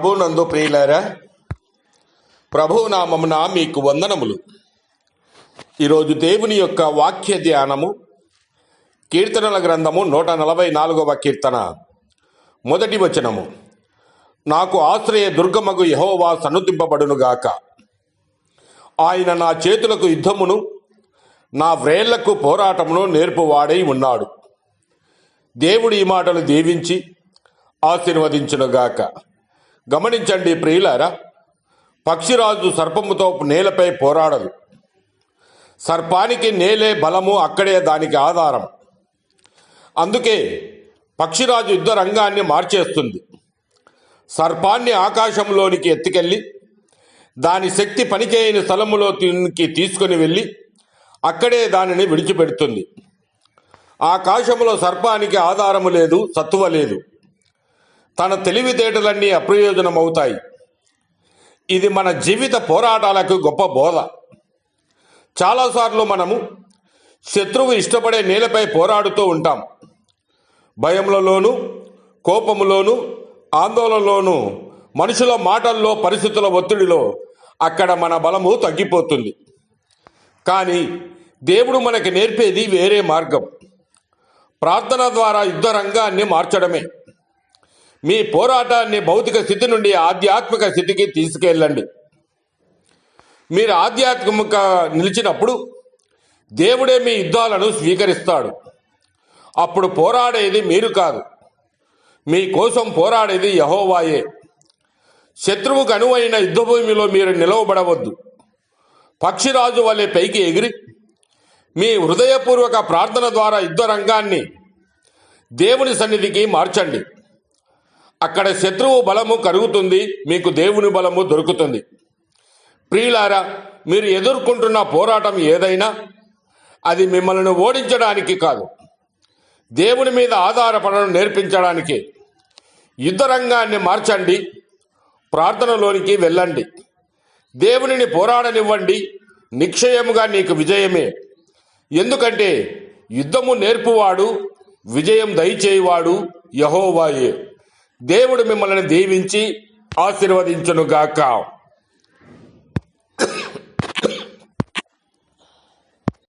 ప్రభునందు ప్రియులారా, ప్రభువు నామమున మీకు వందనములు. ఈరోజు దేవుని యొక్క వాక్య ధ్యానము కీర్తనల గ్రంథము 144వ కీర్తన మొదటి వచనము. నాకు ఆశ్రయ దుర్గమగు యెహోవా సన్నుతింపబడునుగాక. ఆయన నా చేతులకు యుద్ధమును నా వ్రేళ్లకు పోరాటమును నేర్పువాడై ఉన్నాడు. దేవుడు ఈ మాటలు దీవించి ఆశీర్వదించునుగాక. గమనించండి ప్రియులారా, పక్షిరాజు సర్పముతో నేలపై పోరాడదు. సర్పానికి నేలే బలము, అక్కడే దానికి ఆధారం. అందుకే పక్షిరాజు యుద్ధ రంగాన్ని మార్చేస్తుంది. సర్పాన్ని ఆకాశంలోనికి ఎత్తుకెళ్ళి దాని శక్తి పనిచేయని స్థలములోకి తీసుకుని వెళ్ళి అక్కడే దానిని విడిచిపెడుతుంది. ఆకాశంలో సర్పానికి ఆధారము లేదు, సత్తువ లేదు. తన తెలివితేటలన్నీ అప్రయోజనమవుతాయి. ఇది మన జీవిత పోరాటాలకు గొప్ప బోధ. చాలాసార్లు మనము శత్రువు ఇష్టపడే నేలపై పోరాడుతూ ఉంటాం. భయములలోనూ, కోపములోనూ, ఆందోళనలోనూ, మనుషుల మాటల్లో, పరిస్థితుల ఒత్తిడిలో అక్కడ మన బలము తగ్గిపోతుంది. కానీ దేవుడు మనకి నేర్పేది వేరే మార్గం. ప్రార్థన ద్వారా యుద్ధ రంగాన్ని మార్చడమే. మీ పోరాటాన్ని భౌతిక స్థితి నుండి ఆధ్యాత్మిక స్థితికి తీసుకెళ్ళండి. మీరు ఆధ్యాత్మిక నిలిచినప్పుడు దేవుడే మీ యుద్ధాలను స్వీకరిస్తాడు. అప్పుడు పోరాడేది మీరు కాదు, మీ కోసం పోరాడేది యెహోవాయే. శత్రువుకు అనువైన యుద్ధభూమిలో మీరు నిలవబడవద్దు. పక్షిరాజు వలె పైకి ఎగిరి మీ హృదయపూర్వక ప్రార్థన ద్వారా యుద్ధ రంగాన్ని దేవుని సన్నిధికి మార్చండి. అక్కడ శత్రువు బలము కరుగుతుంది, మీకు దేవుని బలము దొరుకుతుంది. ప్రియులారా, మీరు ఎదుర్కొంటున్న పోరాటం ఏదైనా అది మిమ్మల్ని ఓడించడానికి కాదు, దేవుని మీద ఆధారపడడం నేర్పించడానికి. యుద్ధ రంగాన్ని మార్చండి, ప్రార్థనలోనికి వెళ్ళండి, దేవునిని పోరాడనివ్వండి. నిశ్చయముగా నీకు విజయమే. ఎందుకంటే యుద్ధము నేర్పువాడు, విజయం దయచేయువాడు యెహోవాయే. దేవుడు మిమ్మల్ని దీవించి ఆశీర్వదించునుగాక.